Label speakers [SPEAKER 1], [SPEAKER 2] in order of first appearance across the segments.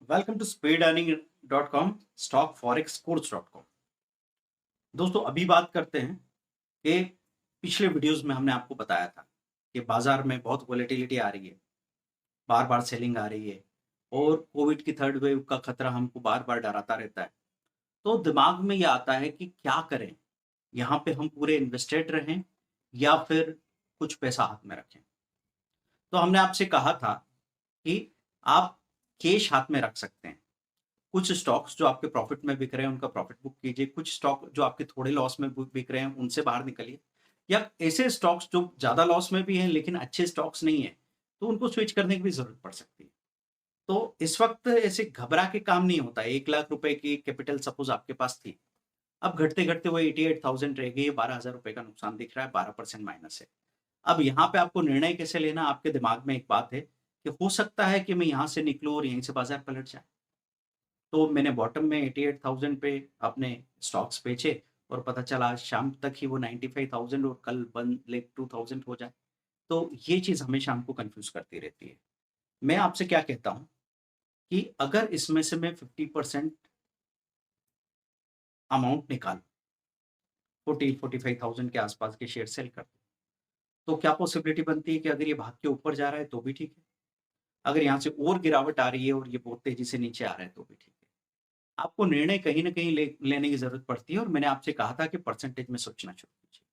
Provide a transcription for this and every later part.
[SPEAKER 1] Welcome to speedearning.com stockforexcourse.com। दोस्तों अभी बात करते हैं कि पिछले वीडियोस में हमने आपको बताया था कि बाजार में बहुत वॉलेटिलिटी आ रही है, बार बार सेलिंग आ रही है और कोविड की थर्ड वेव का खतरा हमको बार बार डराता रहता है। तो दिमाग में ये आता है कि क्या करें, यहाँ पे हम पूरे इन्वेस्टेड रहें या फिर कुछ पैसा हाथ में रखें। तो हमने आपसे कहा था कि आप कैश हाथ में रख सकते हैं। कुछ स्टॉक्स जो आपके प्रॉफिट में बिक रहे हैं उनका प्रॉफिट बुक कीजिए, कुछ स्टॉक जो आपके थोड़े लॉस में बिक रहे हैं उनसे बाहर निकलिए, या ऐसे स्टॉक्स जो ज़्यादा लॉस में भी हैं लेकिन अच्छे स्टॉक्स नहीं है तो उनको स्विच करने की भी ज़रूरत पड़ सकती है। तो इस वक्त ऐसे घबरा के काम नहीं होता है। 1 लाख रुपए की कैपिटल सपोज आपके पास थी, अब घटते-घटते वो 88,000 रह गई, 12,000 रुपए का नुकसान दिख रहा है, 12% माइनस है। अब यहाँ पे आपको निर्णय कैसे लेना, आपके दिमाग में एक बात है कि हो सकता है कि मैं यहाँ से निकलूँ और यहीं से बाजार पलट जाए। तो मैंने बॉटम में 88,000 पे अपने स्टॉक्स बेचे और पता चला आज शाम तक ही वो 95,000 और कल 1,02,000 हो जाए। तो ये चीज़ हमेशा हमको कन्फ्यूज़ करती रहती है। मैं आपसे क्या कहता हूँ कि अगर इसमें से मैं 50% अमाउंट निकालूँ, 40-45,000 के आसपास के शेयर सेल कर दूँ, तो क्या पॉसिबिलिटी बनती है कि अगर ये भाग के ऊपर जा रहा है तो भी ठीक है। अगर यहाँ से और गिरावट आ रही है और ये बहुत तेज़ी से नीचे आ रहा है तो भी ठीक है। आपको निर्णय कहीं न कहीं लेने की ज़रूरत पड़ती है और मैंने आपसे कहा था कि परसेंटेज में सोचना शुरू कीजिए,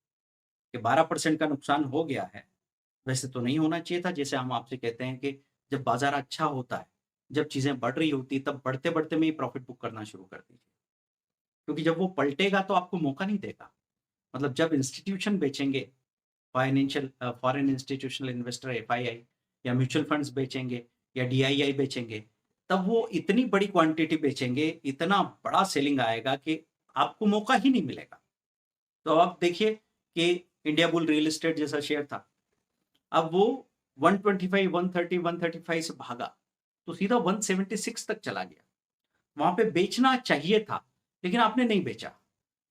[SPEAKER 1] कि 12% का नुकसान हो गया है, वैसे तो नहीं होना चाहिए था। जैसे हम आपसे कहते हैं कि जब बाज़ार अच्छा होता है, जब चीज़ें बढ़ रही होती है, तब बढ़ते-बढ़ते में ही प्रॉफ़िट बुक करना शुरू कर दीजिए। क्योंकि जब वो पलटेगा तो आपको मौका नहीं देगा। मतलब जब इंस्टीट्यूशन बेचेंगे, फॉरेन इंस्टीट्यूशनल इन्वेस्टर एफआईआई या म्यूचुअल फंड्स बेचेंगे या डीआईआई बेचेंगे, तब वो इतनी बड़ी क्वांटिटी बेचेंगे, इतना बड़ा सेलिंग आएगा कि आपको मौका ही नहीं मिलेगा। तो अब देखिए कि इंडिया बुल रियल एस्टेट जैसा शेयर था, अब वो 125, 130, 135 से भागा, तो सीधा 176 तक चला गया। वहाँ पे बेचना चाहिए था, लेकिन आपने नहीं बेचा।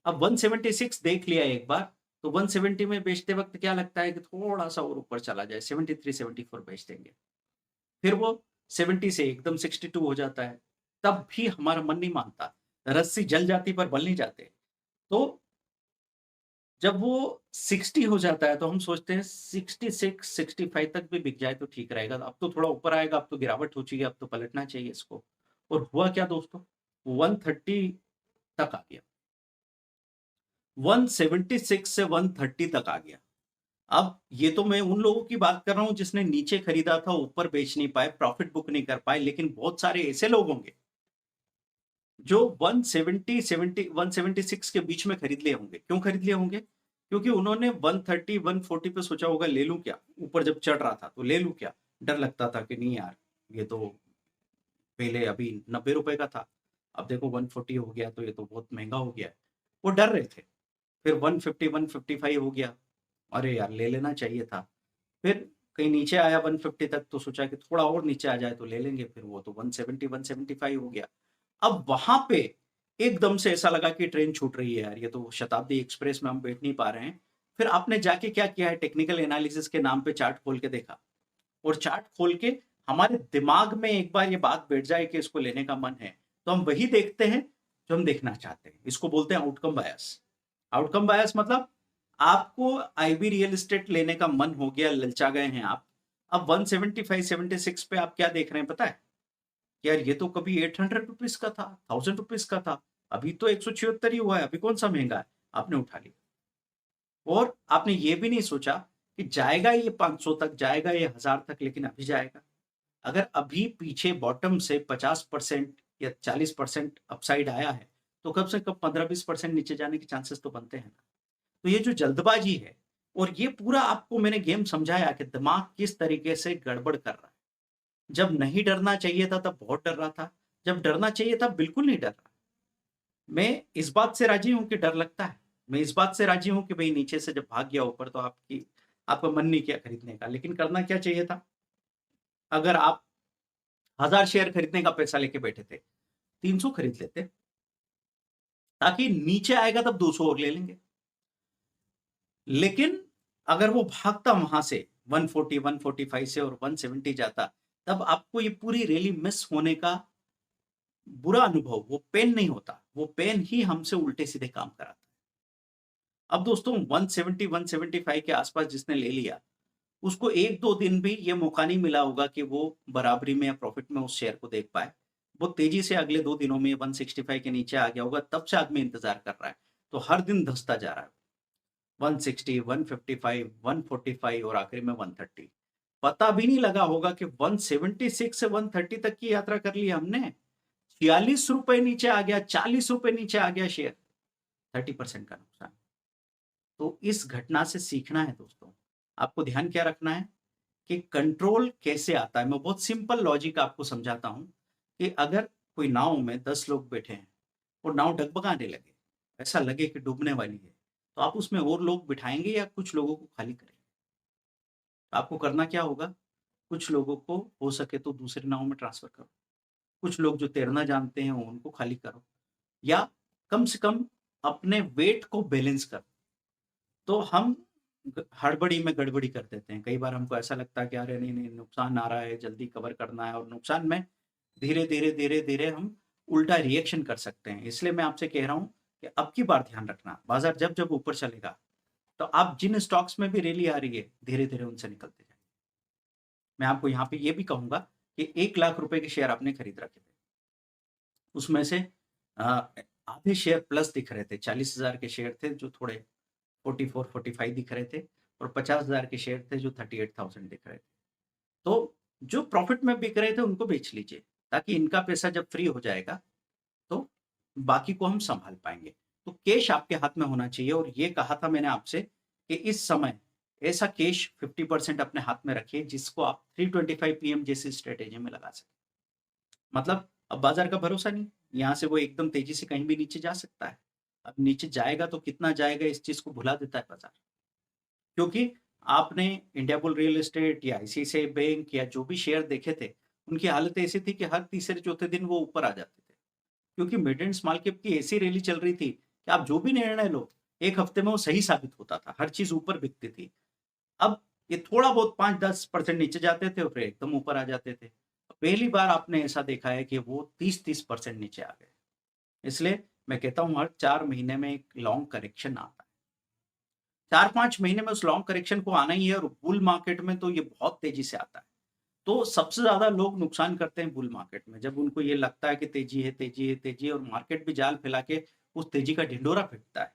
[SPEAKER 1] अब 176 देख लिया एक बार, तो 170 में बेचते वक़्त क्या लगता है कि थोड़ा-सा और ऊपर चला जाए, 73, 74 बेच देंगे। फिर वो 70 से एकदम 62 हो जाता है, तब भी हमारा मन नहीं मानता। रस्सी जल जाती पर बल नहीं जाते। तो जब वो 60 हो जाता है तो हम सोचते हैं 66, 65 तक भी बिक जाए तो ठीक रहेगा। अब तो थोड़ा ऊपर आएगा, अब तो गिरावट हो चुकी है, अब तो पलटना चाहिए इसको। और हुआ क्या दोस्तों? 130 तक आ गया। 176 से 130 तक आ गया। अब ये तो मैं उन लोगों की बात कर रहा हूँ जिसने नीचे खरीदा था, ऊपर बेच नहीं पाए, प्रॉफिट बुक नहीं कर पाए, लेकिन बहुत सारे ऐसे लोग होंगे जो 170, 70, 176 के बीच में खरीद लिए होंगे। क्यों खरीद लिए होंगे? क्योंकि उन्होंने 130, 140 पे सोचा होगा ले लूं क्या? ऊपर जब चढ़ रहा था तो ले लूं क्या? डर लगता था कि नहीं यार, ये तो पहले अभी 90 रुपए का था, अब देखो 140 हो गया तो ये तो बहुत महंगा हो गया है। वो डर रहे थे। फिर 150, 155 हो गया, अरे यार ले लेना चाहिए था। फिर कहीं नीचे आया 150 तक तो सोचा कि थोड़ा और नीचे आ जाए तो ले लेंगे, फिर वो तो 170, 175 हो गया। अब वहाँ पे एकदम से ऐसा लगा कि ट्रेन छूट रही है यार, ये तो शताब्दी एक्सप्रेस में हम बैठ नहीं पा रहे हैं। फिर आपने जाके क्या किया है, टेक्निकल एनालिसिस के नाम पे चार्ट खोल के देखा और चार्ट खोल के हमारे दिमाग में एक बार ये बात बैठ जाए कि इसको लेने का मन है, तो हम वही देखते हैं जो हम देखना चाहते हैं। इसको बोलते हैं आउटकम बायस। आउटकम बायस मतलब आपको आईबी रियल एस्टेट लेने का मन हो गया, ललचा गए हैं आप। अब 175, 76 पे आप क्या देख रहे हैं पता है? यार ये तो कभी 800 रुपीज का था, 1000 रुपीज का था, अभी तो 176 ही हुआ है, अभी कौन सा महंगा है? आपने उठा लिया और आपने ये भी नहीं सोचा कि जाएगा ये 500 तक, जाएगा ये 1000 तक, लेकिन अभी जाएगा। अगर अभी पीछे बॉटम से 50% या 40% अपसाइड आया है, तो कम से कम 15-20% नीचे जाने के चांसेस तो बनते हैं ना। तो ये जो जल्दबाजी है और ये पूरा आपको मैंने गेम समझाया कि दिमाग किस तरीके से गड़बड़ कर रहा है। जब नहीं डरना चाहिए था तब बहुत डर रहा था, जब डरना चाहिए था बिल्कुल नहीं डर रहा। मैं इस बात से राजी हूँ कि डर लगता है। मैं इस बात से राजी हूँ कि भई नीचे से जब भाग गया ऊपर तो आपका मन नहीं किया खरीदने का, लेकिन करना क्या चाहिए था? अगर आप 1000 शेयर खरीदने का पैसा लेके बैठे थे, 300 खरीद लेते, ताकि नीचे आएगा तब 200 और ले लेंगे। लेकिन अगर वो भागता वहां से 140, 145 से और 170 जाता, तब आपको ये पूरी रैली मिस होने का बुरा अनुभव, वो पेन नहीं होता, वो पेन ही हमसे उल्टे सीधे काम कराता है। अब दोस्तों 170 175 के आसपास जिसने ले लिया, उसको 1-2 दिन भी ये मौका नहीं मिला होगा कि वो बराबरी में या प्रॉफिट में उस शेयर को देख पाए। वो तेजी से अगले 2 दिनों में 165 के नीचे आ गया होगा, तब से आदमी इंतजार कर रहा है। तो हर दिन धंसता जा रहा है। 160, 155, 145 और आखिरी में 130। पता भी नहीं लगा होगा कि 176 से 130 तक की यात्रा कर ली हमने। 46 रुपए नीचे आ गया, 40 रुपए नीचे आ गया शेयर, 30% का नुकसान। तो इस घटना से सीखना है दोस्तों। आपको ध्यान क्या रखना है कि कंट्रोल कैसे आता है। मैं बहुत सिंपल लॉजिक आपको समझाता हूं कि अगर कोई नाव में 10 लोग बैठे हैं और नाव डगमगाने लगे, ऐसा लगे कि डूबने वाली है, तो आप उसमें और लोग बिठाएंगे या कुछ लोगों को खाली करेंगे? तो आपको करना क्या होगा, कुछ लोगों को हो सके तो दूसरे नाव में ट्रांसफर करो, कुछ लोग जो तैरना जानते हैं उनको खाली करो, या कम से कम अपने वेट को बैलेंस करो। तो हम हड़बड़ी में गड़बड़ी कर देते हैं। कई बार हमको ऐसा लगता है कि अरे नहीं नहीं, नुकसान आ रहा है, जल्दी कवर करना है, और नुकसान में धीरे धीरे धीरे धीरे हम उल्टा रिएक्शन कर सकते हैं। इसलिए मैं आपसे कह रहा हूँ कि अब की बार ध्यान रखना, बाजार जब जब ऊपर चलेगा तो आप जिन स्टॉक्स में भी रैली आ रही है, धीरे धीरे उनसे निकलते जाए। मैं आपको यहाँ पे ये भी कहूंगा कि 1 लाख रुपए के शेयर आपने खरीद रखे थे, उसमें से आधे शेयर प्लस दिख रहे थे। 40,000 के शेयर थे जो थोड़े 44 45 दिख रहे थे, और 50,000 के शेयर थे जो 38,000 दिख रहे थे। तो जो प्रॉफिट में बिक रहे थे उनको बेच लीजिए, ताकि इनका पैसा जब फ्री हो जाएगा तो बाकी को हम संभाल पाएंगे। तो कैश आपके हाथ में होना चाहिए, और ये कहा था मैंने आपसे कि इस समय ऐसा कैश 50% अपने हाथ में रखिए जिसको आप 325 पीएम जैसी स्ट्रेटेजी में लगा सकें। मतलब अब बाजार का भरोसा नहीं, यहाँ से वो एकदम तेजी से कहीं भी नीचे जा सकता है। अब नीचे जाएगा तो कितना जाएगा, इस चीज को भुला देता है बाजार। क्योंकि आपने इंडिया बुल रियल एस्टेट या आईसीआईसीआई बैंक या जो भी शेयर देखे थे, उनकी हालत ऐसी थी कि हर तीसरे चौथे दिन वो ऊपर आ जाते थे। क्योंकि मिड एंड स्मॉल कैप की ऐसी रैली चल रही थी कि आप जो भी निर्णय लो, एक हफ्ते में वो सही साबित होता था, हर चीज ऊपर बिकती थी। अब ये थोड़ा बहुत 5-10% नीचे जाते थे और फिर एकदम ऊपर आ जाते थे। पहली बार आपने ऐसा देखा है कि वो 30-30% नीचे आ गए। इसलिए मैं कहता हूँ हर 4 महीने में एक लॉन्ग करेक्शन आता है। 4-5 महीने में उस लॉन्ग करेक्शन को आना ही है, और बुल मार्केट में तो ये बहुत तेजी से आता है। तो सबसे ज्यादा लोग नुकसान करते हैं बुल मार्केट में, जब उनको ये लगता है कि तेजी है तेजी है तेजी है, और मार्केट भी जाल फैला के उस तेजी का ढिंडोरा पीटता है।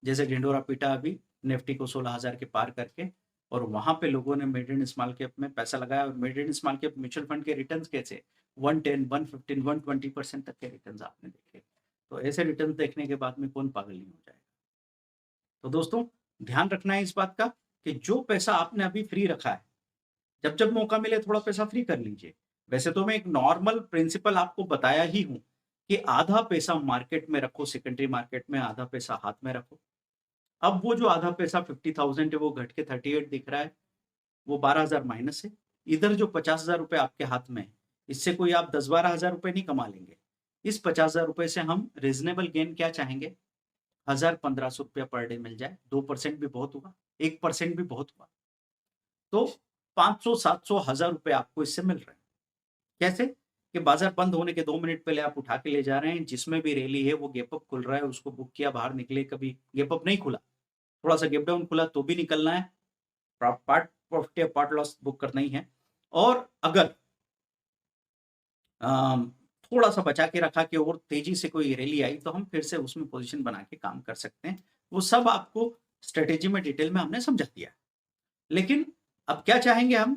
[SPEAKER 1] जैसे ढिंडोरा पीटा अभी निफ्टी को 16,000 के पार करके, और वहां पे लोगों ने मिड एंड स्मॉल कैप में पैसा लगाया, और mid and small cap mutual fund के रिटर्न्स कैसे 110 115 120% तक के रिटर्न्स आपने देखे। तो ऐसे रिटर्न देखने के बाद में कौन पागल नहीं हो जाएगा। तो दोस्तों ध्यान रखना है इस बात का कि जो पैसा आपने अभी फ्री रखा है, जब जब मौका मिले थोड़ा पैसा फ्री कर लीजिए। वैसे तो मैं एक नॉर्मल प्रिंसिपल आपको बताया ही हूं कि आधा पैसा मार्केट में रखो, सेकेंडरी मार्केट में आधा पैसा हाथ में रखो। अब वो जो आधा पैसा 50,000 है वो घट के 38 दिख रहा है, वो 12,000 माइनस है। इधर जो 50,000 रुपए आपके हाथ में है, इससे कोई आप 10-12 हजार रुपए नहीं कमा लेंगे। इस 50,000 रुपए से हम रीजनेबल गेन क्या चाहेंगे, 1,000-1,500 रुपया पर डे मिल जाए। 2% भी बहुत हुआ, 1% भी बहुत हुआ, तो 500-700-1,000 रुपए आपको इससे मिल रहे हैं। कैसे कि बाजार बंद होने के 2 मिनट पहले आप उठा के ले जा रहे हैं, जिसमें भी रैली है वो गैप अप खुल रहा है, उसको बुक किया, बाहर निकले। कभी गैप अप नहीं खुला, थोड़ा सा गैप डाउन खुला तो भी निकलना है, पार्ट प्रॉफिट या पार्ट लॉस बुक करना ही है। और अगर अम, थोड़ा सा बचा के रखा कि और तेजी से कोई रैली आई तो हम फिर से उसमें पोजीशन बना के काम कर सकते हैं। वो सब आपको स्ट्रेटेजी में डिटेल में हमने समझा दिया। लेकिन अब क्या चाहेंगे हम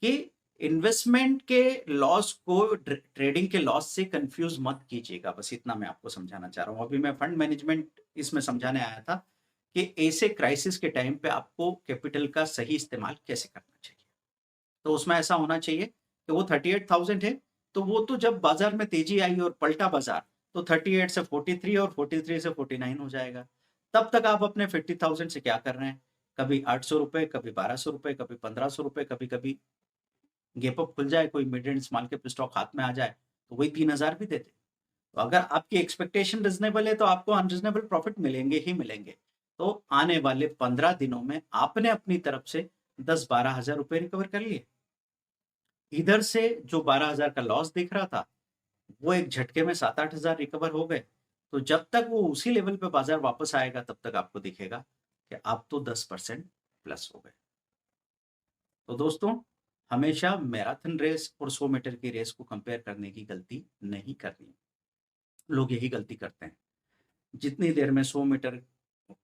[SPEAKER 1] कि इन्वेस्टमेंट के लॉस को ट्रेडिंग के लॉस से कंफ्यूज मत कीजिएगा। बस इतना मैं आपको समझाना चाह रहा हूं। अभी मैं फंड मैनेजमेंट इसमें समझाने आया था कि ऐसे क्राइसिस के टाइम पे आपको कैपिटल का सही इस्तेमाल कैसे करना चाहिए। तो उसमें ऐसा होना चाहिए कि वो 38,000 है, तो वो तो जब बाजार में तेजी आई और पलटा बाजार, तो 38 से 43 और 43 से 49 हो जाएगा। तब तक आप अपने 50,000 से क्या कर रहे हैं, कभी 800 रुपए, कभी 1200 रुपए, कभी 1500 रुपए, कभी कभी गैप अप खुल जाए, कोई mid and small cap stock हाथ में आ जाए तो वही 3,000 भी दे दे। तो अगर आपकी एक्सपेक्टेशन रिजनेबल है तो आपको अनरिजनेबल प्रॉफिट मिलेंगे ही मिलेंगे। तो आने वाले 15 दिनों में आपने अपनी तरफ से 10-12 हजार रुपए रिकवर कर लिए। इधर से जो 12,000 का लॉस दिख रहा था वो एक झटके में 7-8 हज़ार रिकवर हो गए। तो जब तक वो उसी लेवल पे बाज़ार वापस आएगा तब तक आपको दिखेगा कि आप तो 10% प्लस हो गए। तो दोस्तों, हमेशा मैराथन रेस और 100 मीटर की रेस को कंपेयर करने की गलती नहीं करनी है। लोग यही गलती करते हैं। जितनी देर में 100 मीटर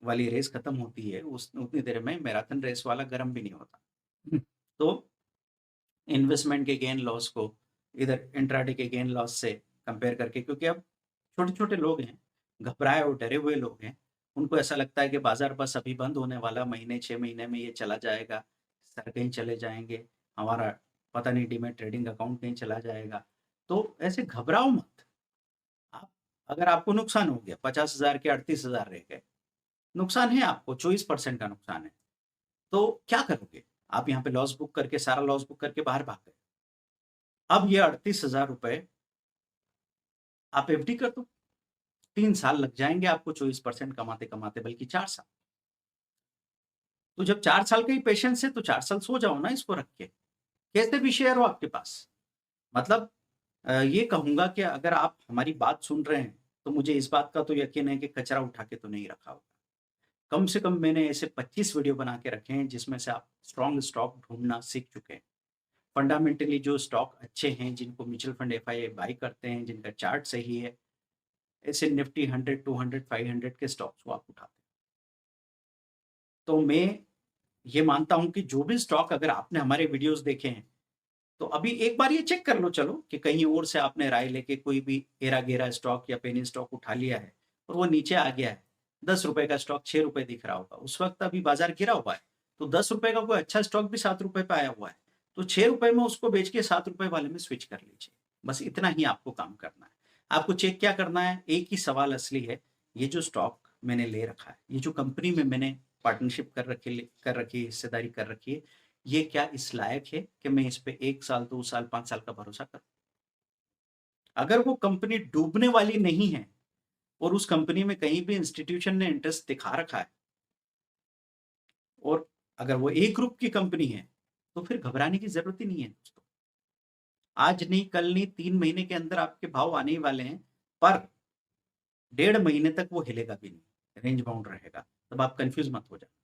[SPEAKER 1] वाली रेस खत्म होती है, उस उतनी देर में मैराथन रेस वाला गर्म भी नहीं होता। तो इन्वेस्टमेंट के गेन लॉस को इधर इंट्राडे के गेन लॉस से कंपेयर करके, क्योंकि अब छोटे-छोटे लोग हैं, घबराए और डरे हुए लोग हैं, उनको ऐसा लगता है कि बाज़ार बस अभी बंद होने वाला, महीने 6 महीने में ये चला जाएगा, सर कहीं चले जाएँगे, हमारा पता नहीं डीमैट ट्रेडिंग अकाउंट कहीं चला जाएगा। तो ऐसे घबराओ मत। आप अगर आपको नुकसान हो गया, 50,000 के 38,000 रह गए, नुकसान है आपको, 24% का नुकसान है। तो क्या करोगे? आप यहाँ पे लॉस बुक करके, सारा लॉस बुक करके बाहर भाग गए। अब ये 38,000 रुपए आप एफडी कर दो। 3 साल लग जाएँगे आपको 24% कमाते-कमाते, बल्कि 4 साल। तो जब 4 साल का ही पेशेंस है तो 4 साल सो जाओ ना इसको रख के। कैसे भी शेयर हो आपके पास। मतलब ये कहूँगा कि अगर आप हमारी बात सुन रहे हैं, तो मुझे इस बात का तो यकीन है कि कचरा उठा के तो नहीं रखा होगा। कम से कम मैंने ऐसे 25 वीडियो बना के रखे हैं जिसमें से आप स्ट्रॉन्ग स्टॉक ढूँढना सीख चुके हैं। फंडामेंटली जो स्टॉक अच्छे हैं, जिनको म्यूचुअल फंड एफआईआई बाय करते हैं, जिनका चार्ट सही है, ऐसे निफ्टी 100, 200, 500 के स्टॉक्स को आप उठाते हैं। तो मैं ये मानता हूँ कि जो भी स्टॉक अगर आपने हमारे वीडियोज़ देखे हैं, तो अभी एक बार ये चेक कर लो चलो कि कहीं और से आपने राय लेके कोई भी हेरा-गेरा स्टॉक या पेनी स्टॉक उठा लिया है और वो नीचे आ गया है। ₹10 का स्टॉक ₹6 दिख रहा होगा। उस वक़्त अभी बाज़ार गिरा हुआ है। तो ₹10 का कोई अच्छा स्टॉक भी ₹7 पे आया हुआ है। तो ₹6 में उसको बेच के ₹7 वाले में स्विच कर लीजिए। बस इतना ही आपको काम करना है। आपको चेक क्या करना है? एक ही सवाल असली है, ये जो स्टॉक मैंने ले रखा है, ये जो कंपनी में मैंने पार्टनरशिप कर रखी है, हिस्सेदारी कर रखी है, ये क्या इस लायक है कि मैं इस पे 1 साल, 2 साल, 5 साल का भरोसा करूँ? अगर वो कंपनी डूबने वाली नहीं है और उस कंपनी में कहीं भी इंस्टीट्यूशन ने इंटरेस्ट दिखा रखा है और अगर वो ए ग्रुप की कंपनी है, तो फिर घबराने की ज़रूरत ही नहीं है दोस्तों। आज नहीं, कल नहीं, 3 महीने के अंदर आपके भाव आने ही वाले हैं, पर डेढ़ महीने तक वो हिलेगा भी नहीं, रेंज बाउंड रहेगा, तब आप कन्फ्यूज़ मत हो जाना।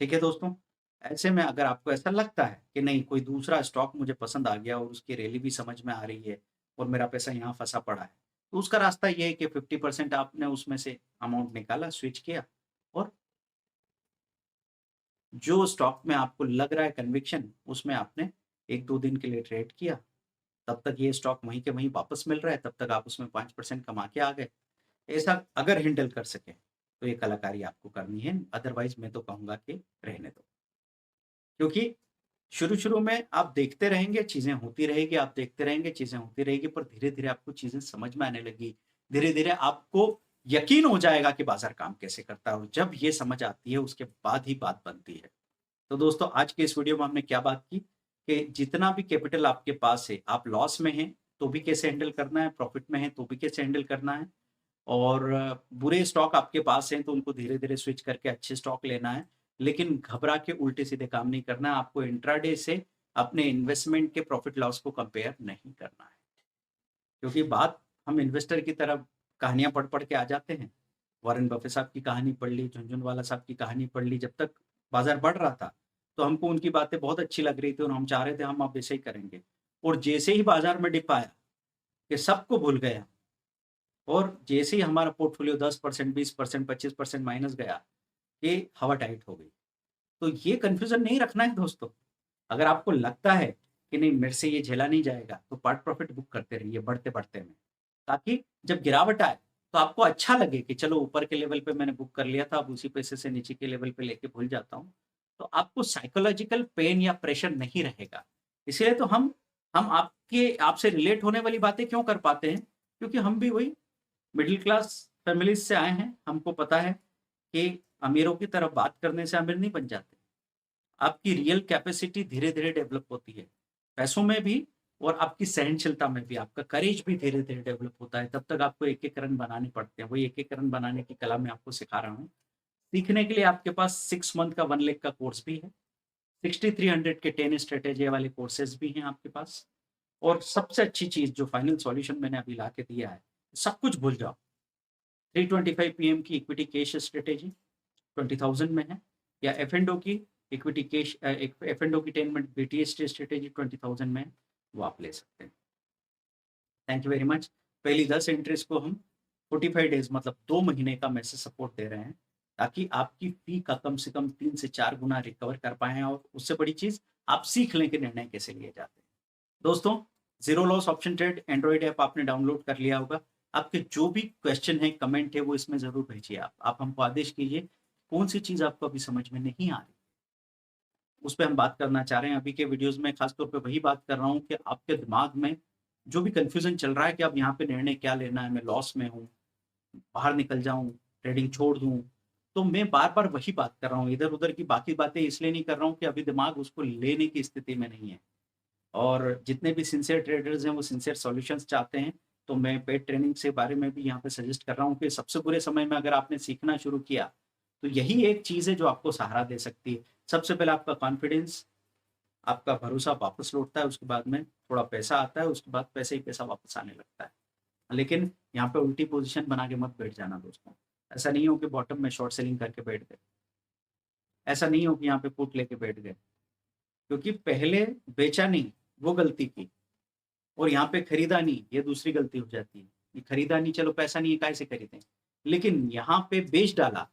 [SPEAKER 1] ठीक है दोस्तों? ऐसे में अगर आपको ऐसा लगता है कि नहीं, कोई दूसरा स्टॉक मुझे पसंद आ गया और उसकी रैली भी समझ में आ रही है और मेरा पैसा यहाँ फँसा पड़ा है, तो उसका रास्ता ये है कि 50% आपने उसमें से अमाउंट निकाला, स्विच किया और जो स्टॉक में आपको लग रहा है कन्विक्शन, उसमें आपने 1-2 दिन के लिए ट्रेड किया, तब तक ये स्टॉक वहीं के वहीं वापस मिल रहा है, तब तक आप उसमें 5% कमा के आ गए। ऐसा अगर हैंडल कर सकें, तो ये कलाकारी आपको करनी है, अदरवाइज़ मैं तो कहूँगा कि रहने दो। क्योंकि शुरू-शुरू में आप देखते रहेंगे, चीज़ें होती रहेगी, आप देखते रहेंगे, चीज़ें होती रहेगी, पर धीरे-धीरे आपको चीज़ें समझ में आने लगी। धीरे-धीरे आपको यकीन हो जाएगा कि बाज़ार काम कैसे करता है और जब ये समझ आती है, उसके बाद ही बात बनती है। तो दोस्तों, आज के इस वीडियो में हमने क्या बात की कि जितना भी कैपिटल आपके पास है, आप लॉस में हैं, तो भी कैसे हैंडल करना है, प्रॉफ़िट में हैं, तो भी कैसे हैंडल करना है और बुरे स्टॉक आपके पास हैं, तो उनको धीरे-धीरे स्विच करके अच्छे स्टॉक लेना है। लेकिन घबरा के उल्टे-सीधे काम नहीं करना है, आपको इंट्राडे से अपने इन्वेस्टमेंट के प्रॉफिट लॉस को कंपेयर नहीं करना है। क्योंकि बात हम इन्वेस्टर की तरफ कहानियाँ पढ़-पढ़ के आ जाते हैं। वॉरेन बफे साहब की कहानी पढ़ ली, झुनझुनवाला साहब की कहानी पढ़ ली, जब तक बाज़ार बढ़ रहा था, तो हमको उनकी बातें बहुत अच्छी लग रही थी और हम चाह रहे थे हम अब ऐसे ही करेंगे। और जैसे ही बाज़ार में डिप आया, ये सबको भूल गए हम। और जैसे ही हमारा पोर्टफोलियो 10%, 20%, 25% माइनस गया, ये हवा टाइट हो गई। तो ये कन्फ्यूज़न नहीं रखना है दोस्तों। अगर आपको लगता है कि नहीं, मेरे से ये झेला नहीं जाएगा, तो पार्ट प्रॉफिट बुक करते रहिए बढ़ते-बढ़ते में। ताकि जब गिरावट आए, तो आपको अच्छा लगे कि चलो ऊपर के लेवल पे मैंने बुक कर लिया था, अब उसी पैसे से नीचे के लेवल पे लेके भूल जाता हूँ। तो आपको साइकोलॉजिकल पेन या प्रेशर नहीं रहेगा। इसीलिए तो हम आपसे रिलेट होने वाली बातें क्यों कर पाते हैं? क्योंकि हम भी वही मिडिल क्लास फैमिलीज़ से आए हैं। हमको पता है कि अमीरों की तरह बात करने से अमीर नहीं बन जाते। आपकी रियल कैपेसिटी धीरे-धीरे डेवलप होती है। पैसों में भी और आपकी सहनशीलता में भी, आपका करेज भी धीरे-धीरे डेवलप होता है। तब तक आपको एक-एक रन बनाने पड़ते हैं। वही एक-एक रन बनाने की कला मैं आपको सिखा रहा हूँ। सीखने के लिए आपके पास 6 मंथ का 1 लाख का कोर्स भी है। 6300 के 10 स्ट्रैटेजी वाले कोर्सेज़ भी हैं आपके पास। और सबसे अच्छी चीज़ जो फाइनल सॉल्यूशन मैंने अभी ला के दिया है, सब कुछ भूल जाओ। 325 पीएम की इक्विटी कैश स्ट्रैटेजी 20,000 में है, या एफ-एंड-ओ की इक्विटी कैश एफ-एंड-ओ की 10 मिनट बीटीएस स्ट्रैटेजी 20,000 में है, वो आप ले सकते हैं। Thank you very much. पहली 10 एंट्रीज को हम 45 डेज मतलब 2 महीने का मैसेज सपोर्ट दे रहे हैं, ताकि आपकी फी का कम से कम 3 से 4 गुना रिकवर कर पाएँ, और उससे बड़ी चीज़ आप सीख लें कि निर्णय कैसे लिए जाते हैं। दोस्तों, zero loss option trade Android app आपने डाउनलोड कर लिया होगा। आपके जो भी क्वेश्चन है, कमेंट है, वो इसमें ज़रूर भेजिए आप। आप हमको आदेश कीजिए, कौन-सी चीज़ आपको अभी समझ में नहीं आ रही, उस पे हम बात करना चाह रहे हैं। अभी के वीडियोज़ में खास तौर पे वही बात कर रहा हूँ कि आपके दिमाग में जो भी कन्फ्यूज़न चल रहा है कि अब यहाँ पे निर्णय क्या लेना है, मैं लॉस में हूँ, बाहर निकल जाऊँ, ट्रेडिंग छोड़ दूँ। तो मैं बार-बार वही बात कर रहा हूँ, इधर-उधर की बाकी बातें इसलिए नहीं कर रहा हूँ कि अभी दिमाग उसको लेने की स्थिति में नहीं है। और जितने भी सिंसियर ट्रेडर्स हैं, वो सिंसियर सॉल्यूशंस चाहते हैं। तो मैं पेड ट्रेनिंग से बारे में भी यहाँ पे सजेस्ट कर रहा हूँ कि सबसे बुरे समय में अगर आपने सीखना शुरू किया, तो यही एक चीज़ है जो आपको सहारा दे सकती है। सबसे पहले आपका कॉन्फिडेंस, आपका भरोसा वापस लौटता है, उसके बाद में थोड़ा पैसा आता है, उसके बाद पैसे ही पैसा वापस आने लगता है। लेकिन यहाँ पे उल्टी पोज़ीशन बना के मत बैठ जाना दोस्तों। ऐसा नहीं हो कि बॉटम में शॉर्ट सेलिंग करके बैठ गए। ऐसा नहीं हो कि यहाँ पे पुट लेके बैठ गए, क्योंकि पहले बेचा नहीं, वो गलती की, और यहाँ पे खरीदा नहीं, ये दूसरी गलती हो जाती है। ये खरीदा नहीं, चलो पैसा नहीं है, काहे से खरीदें? लेकिन यहाँ पे बेच डाला,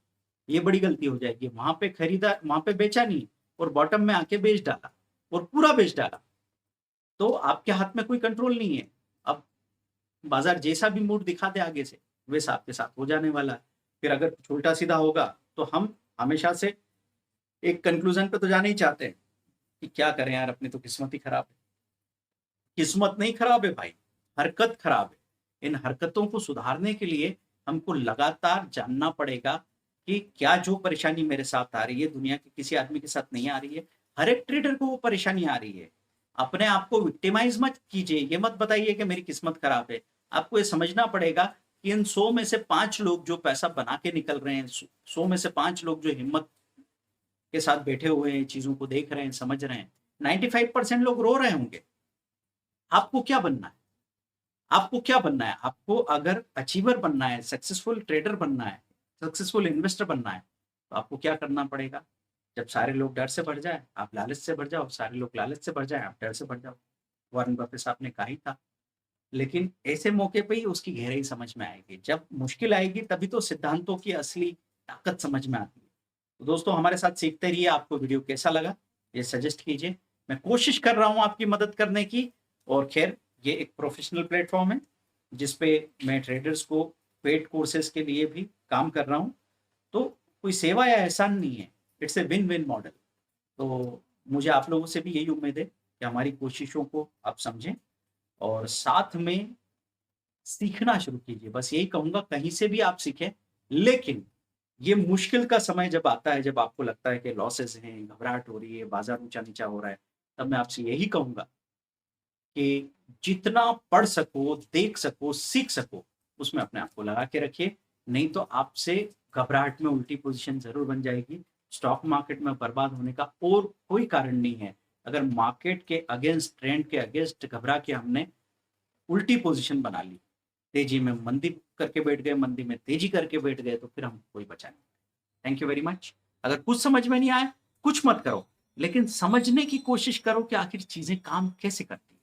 [SPEAKER 1] ये बड़ी गलती हो जाएगी। वहाँ पे खरीदा, वहाँ पे बेचा नहीं और बॉटम में आके बेच डाला, और पूरा बेच डाला, तो आपके हाथ में कोई कंट्रोल नहीं है। अब बाज़ार जैसा भी मूड दिखा दे आगे से, वैसा आपके साथ हो जाने वाला है। फिर अगर कुछ उल्टा-सीधा होगा, तो हम हमेशा से एक कंक्लूज़न पे तो जाना ही चाहते हैं कि क्या करें यार, अपनी तो किस्मत ही खराब है। किस्मत नहीं खराब है भाई, हरकत खराब है। इन हरकतों को सुधारने के लिए हमको लगातार जानना पड़ेगा कि क्या जो परेशानी मेरे साथ आ रही है, दुनिया के किसी आदमी के साथ नहीं आ रही है। हर एक ट्रेडर को वो परेशानी आ रही है। अपने आप को विक्टिमाइज़ मत कीजिए, ये मत बताइए कि मेरी किस्मत खराब है। आपको ये समझना पड़ेगा कि इन 100 में से 5 लोग जो पैसा बना के निकल रहे हैं, 100 में से 5 लोग जो हिम्मत के साथ बैठे हुए हैं, चीज़ों को देख रहे हैं, समझ रहे हैं, 95% लोग रो रहे होंगे। आपको क्या बनना है? आपको क्या बनना है? आपको अगर अचीवर बनना है, सक्सेसफुल ट्रेडर बनना है, सक्सेसफुल इन्वेस्टर बनना है, तो आपको क्या करना पड़ेगा? जब सारे लोग डर से भर जाएँ, आप लालच से भर जाओ, सारे लोग लालच से भर जाएँ, आप डर से भर जाओ। वॉरेन बफेट साहब ने कहा ही था। लेकिन ऐसे मौके पे ही उसकी गहराई समझ में आएगी। जब मुश्किल आएगी, तभी तो सिद्धांतों की असली ताकत समझ में आती है। तो दोस्तों, हमारे साथ सीखते रहिए। आपको वीडियो कैसा लगा, ये सजेस्ट कीजिए। मैं कोशिश कर रहा हूँ आपकी मदद करने की, और ख़ैर ये एक प्रोफ़ेशनल प्लेटफ़ॉर्म है, जिस पे मैं ट्रेडर्स को पेड कोर्सेज़ के लिए भी काम कर रहा हूँ। तो कोई सेवा या एहसान नहीं है, इट्स अ विन-विन मॉडल। तो मुझे आप लोगों से भी यही उम्मीद है कि हमारी कोशिशों को आप समझें और साथ में सीखना शुरू कीजिए। बस यही कहूँगा, कहीं से भी आप सीखें, लेकिन ये मुश्किल का समय जब आता है, जब आपको लगता है कि लॉसेस हैं, घबराहट हो रही है, बाज़ार ऊँचा-नीचा हो रहा है, तब मैं आपसे यही कहूँगा कि जितना पढ़ सको, देख सको, सीख सको, उसमें अपने आप को लगा के रखिए। नहीं तो आपसे घबराहट में उल्टी पोज़ीशन ज़रूर बन जाएगी। स्टॉक मार्केट में बर्बाद होने का और कोई कारण नहीं है। अगर मार्केट के अगेंस्ट, ट्रेंड के अगेंस्ट घबरा के हमने उल्टी पोज़ीशन बना ली, तेज़ी में मंदी करके बैठ गए, मंदी में तेज़ी करके बैठ गए, तो फिर हम कोई बचा नहीं। Thank you very much. अगर कुछ समझ में नहीं आया, कुछ मत करो, लेकिन समझने की कोशिश करो कि आखिर चीज़ें काम कैसे करती हैं।